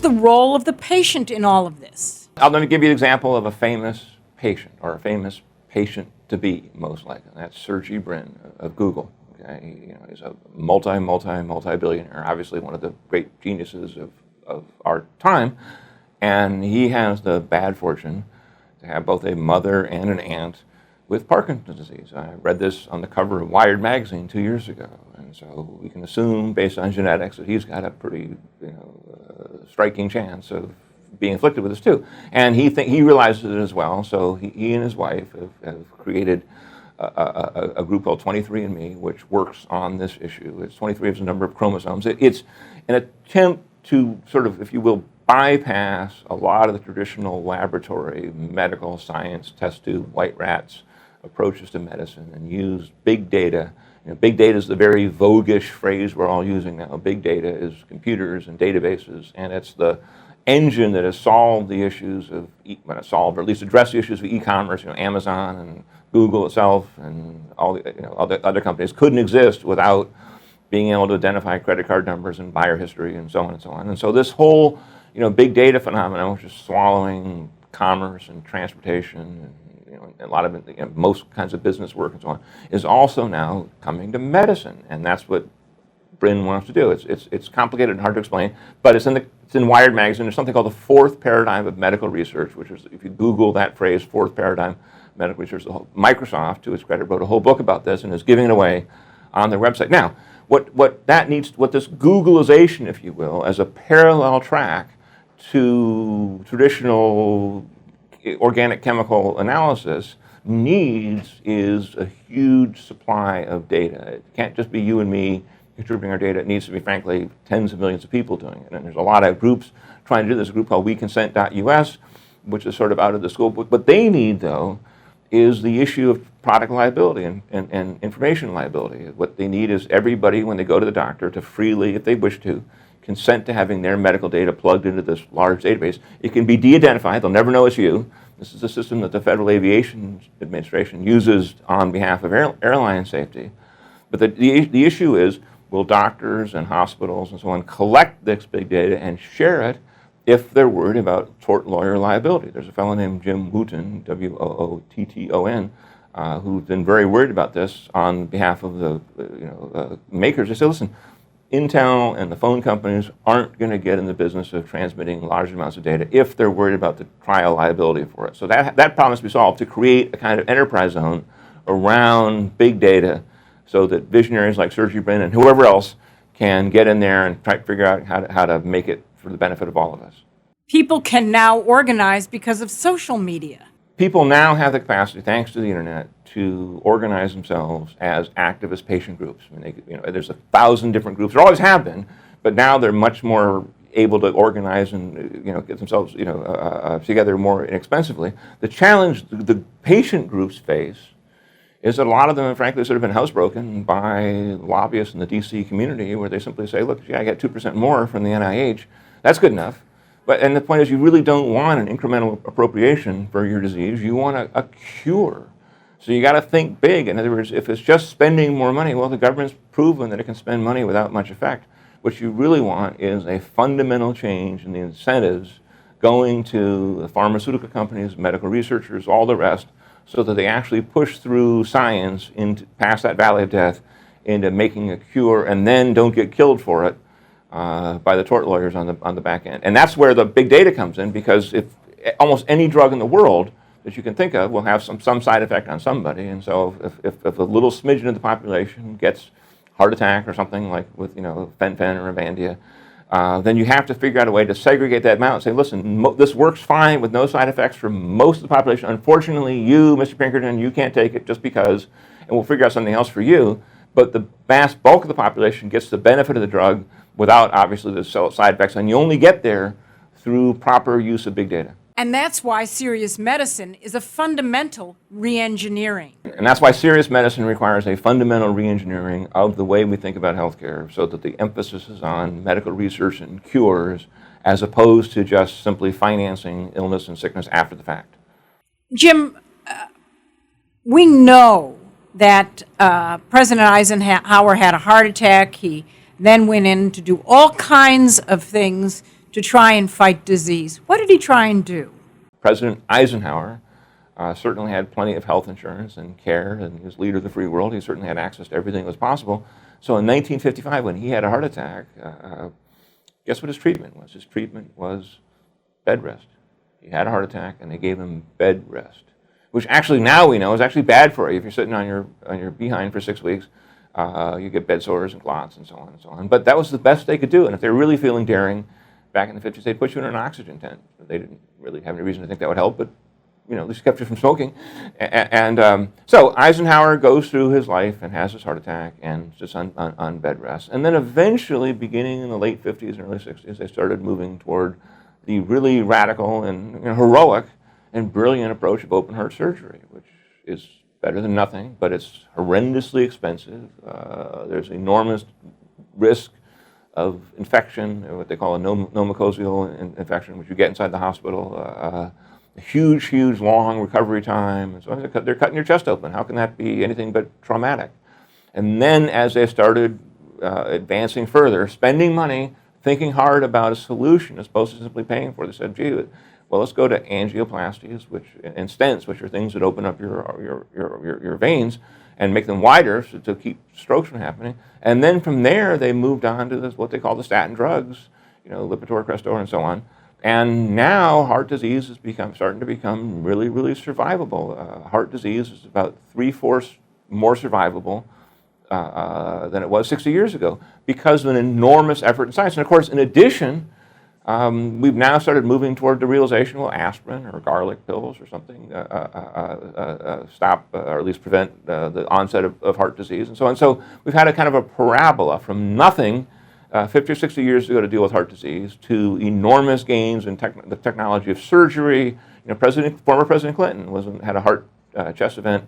is the role of the patient in all of this? Let me give you an example of a famous patient, or a famous patient-to-be, most likely. That's Sergey Brin of Google. Okay? He's a multi-billionaire, obviously one of the great geniuses of our time, and he has the bad fortune to have both a mother and an aunt with Parkinson's disease. I read this on the cover of Wired magazine 2 years ago, and so we can assume, based on genetics, that he's got a pretty striking chance of being afflicted with this too. And he realizes it as well, so he and his wife have created a group called 23andMe, which works on this issue. It's 23 is the number of chromosomes. It's an attempt to sort of, if you will, bypass a lot of the traditional laboratory, medical science, test tube, white rats approaches to medicine, and use big data. Big data is the very voguish phrase we're all using now. Big data is computers and databases, and it's the engine that has solved the issues of, not solved, or at least addressed the issues of e-commerce. Amazon and Google itself and all the other companies couldn't exist without being able to identify credit card numbers and buyer history and so on and so on. And so this whole big data phenomenon, which is swallowing commerce and transportation and a lot of most kinds of business work and so on, is also now coming to medicine, and that's what Brin wants to do. It's complicated and hard to explain, but it's in Wired magazine. There's something called the fourth paradigm of medical research, which is, if you Google that phrase, fourth paradigm medical research, Microsoft, to its credit, wrote a whole book about this and is giving it away on their website. Now, what this Googleization, if you will, as a parallel track to traditional organic chemical analysis needs is a huge supply of data. It can't just be you and me contributing our data. It needs to be, frankly, tens of millions of people doing it. And there's a lot of groups trying to do this. A group called WeConsent.us, which is sort of out of the scope. What they need, though, is the issue of product liability and information liability. What they need is everybody, when they go to the doctor, to freely, if they wish to, consent to having their medical data plugged into this large database. It can be de-identified. They'll never know it's you. This is a system that the Federal Aviation Administration uses on behalf of airline safety. But the issue is, will doctors and hospitals and so on collect this big data and share it if they're worried about tort lawyer liability? There's a fellow named Jim Wooten, W-O-O-T-T-O-N, who's been very worried about this on behalf of the makers. They say, listen, Intel and the phone companies aren't going to get in the business of transmitting large amounts of data if they're worried about the trial liability for it. So that problem has to be solved, to create a kind of enterprise zone around big data so that visionaries like Sergey Brin and whoever else can get in there and try to figure out how to make it for the benefit of all of us. People can now organize because of social media. People now have the capacity, thanks to the internet, to organize themselves as activist patient groups. I mean, there's 1,000 different groups. There always have been, but now they're much more able to organize and get themselves together more inexpensively. The challenge the patient groups face is that a lot of them have, frankly, sort of been housebroken by lobbyists in the DC community, where they simply say, look, I get 2% more from the NIH. That's good enough. And the point is, you really don't want an incremental appropriation for your disease. You want a cure. So you got to think big. In other words, if it's just spending more money, well, the government's proven that it can spend money without much effect. What you really want is a fundamental change in the incentives going to the pharmaceutical companies, medical researchers, all the rest, so that they actually push through science past that valley of death into making a cure, and then don't get killed for it by the tort lawyers on the back end. And that's where the big data comes in, because if almost any drug in the world that you can think of will have some side effect on somebody. And so if a little smidgen of the population gets heart attack or something, like with Fen-Phen or Avandia, then you have to figure out a way to segregate that amount and say, listen, this works fine with no side effects for most of the population. Unfortunately, you, Mr. Pinkerton, you can't take it just because, and we'll figure out something else for you. But the vast bulk of the population gets the benefit of the drug without, obviously, the side effects. And you only get there through proper use of big data. And that's why serious medicine is a fundamental re-engineering. And that's why serious medicine requires a fundamental re-engineering of the way we think about healthcare, so that the emphasis is on medical research and cures, as opposed to just simply financing illness and sickness after the fact. Jim, we know that President Eisenhower had a heart attack. He then went in to do all kinds of things to try and fight disease. What did he try and do? President Eisenhower certainly had plenty of health insurance and care, and he was leader of the free world. He certainly had access to everything that was possible. So in 1955, when he had a heart attack, guess what his treatment was? His treatment was bed rest. He had a heart attack, and they gave him bed rest, which actually now we know is actually bad for you. If you're sitting on your behind for 6 weeks, you get bed sores and clots and so on and so on. But that was the best they could do, and if they were really feeling daring, back in the 50s, they'd put you in an oxygen tent. They didn't really have any reason to think that would help, but at least kept you from smoking. So Eisenhower goes through his life and has this heart attack and just on bed rest. And then eventually, beginning in the late 50s and early 60s, they started moving toward the really radical and heroic and brilliant approach of open heart surgery, which is better than nothing, but it's horrendously expensive. There's enormous risk of infection, what they call a pneumococcal infection, which you get inside the hospital. A huge, long recovery time. And so they're cutting your chest open. How can that be anything but traumatic? And then as they started advancing further, spending money, thinking hard about a solution as opposed to simply paying for it, they said, gee, well, let's go to angioplasties and stents, which are things that open up your veins and make them wider to keep strokes from happening. And then from there, they moved on to what they call the statin drugs, Lipitor, Crestor, and so on. And now heart disease is starting to become really, really survivable. Heart disease is about 3/4 more survivable than it was 60 years ago because of an enormous effort in science. And of course, in addition, we've now started moving toward the realization, well, aspirin or garlic pills or something stop or at least prevent the onset of heart disease and so on. So we've had a kind of a parabola from nothing 50 or 60 years ago to deal with heart disease to enormous gains in the technology of surgery. Former President Clinton had a heart chest event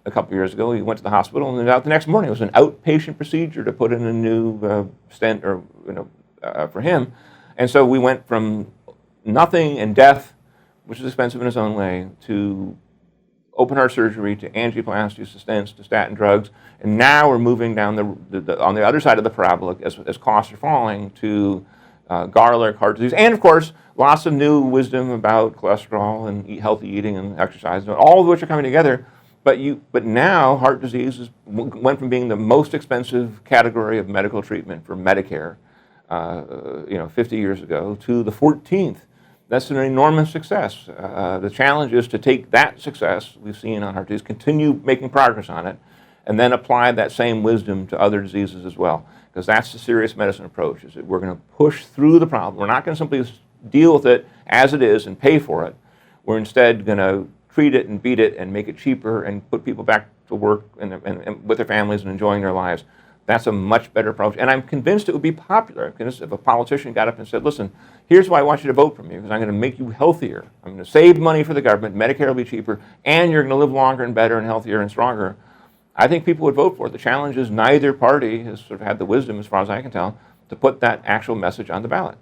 a couple years ago. He went to the hospital and out the next morning. It was an outpatient procedure to put in a new stent for him. And so we went from nothing and death, which is expensive in its own way, to open heart surgery, to angioplasties, to stents, to statin drugs, and now we're moving down on the other side of the parabola as costs are falling to garlic, heart disease, and of course lots of new wisdom about cholesterol and healthy eating and exercise, all of which are coming together. But now heart disease went from being the most expensive category of medical treatment for Medicare, 50 years ago, to the 14th. That's an enormous success. The challenge is to take that success we've seen on heart disease, continue making progress on it, and then apply that same wisdom to other diseases as well. Because that's the serious medicine approach, is that we're going to push through the problem. We're not going to simply deal with it as it is and pay for it. We're instead going to treat it and beat it and make it cheaper and put people back to work and with their families and enjoying their lives. That's a much better approach. And I'm convinced it would be popular. I'm convinced if a politician got up and said, listen, here's why I want you to vote for me, because I'm going to make you healthier. I'm going to save money for the government, Medicare will be cheaper, and you're going to live longer and better and healthier and stronger. I think people would vote for it. The challenge is neither party has sort of had the wisdom, as far as I can tell, to put that actual message on the ballot.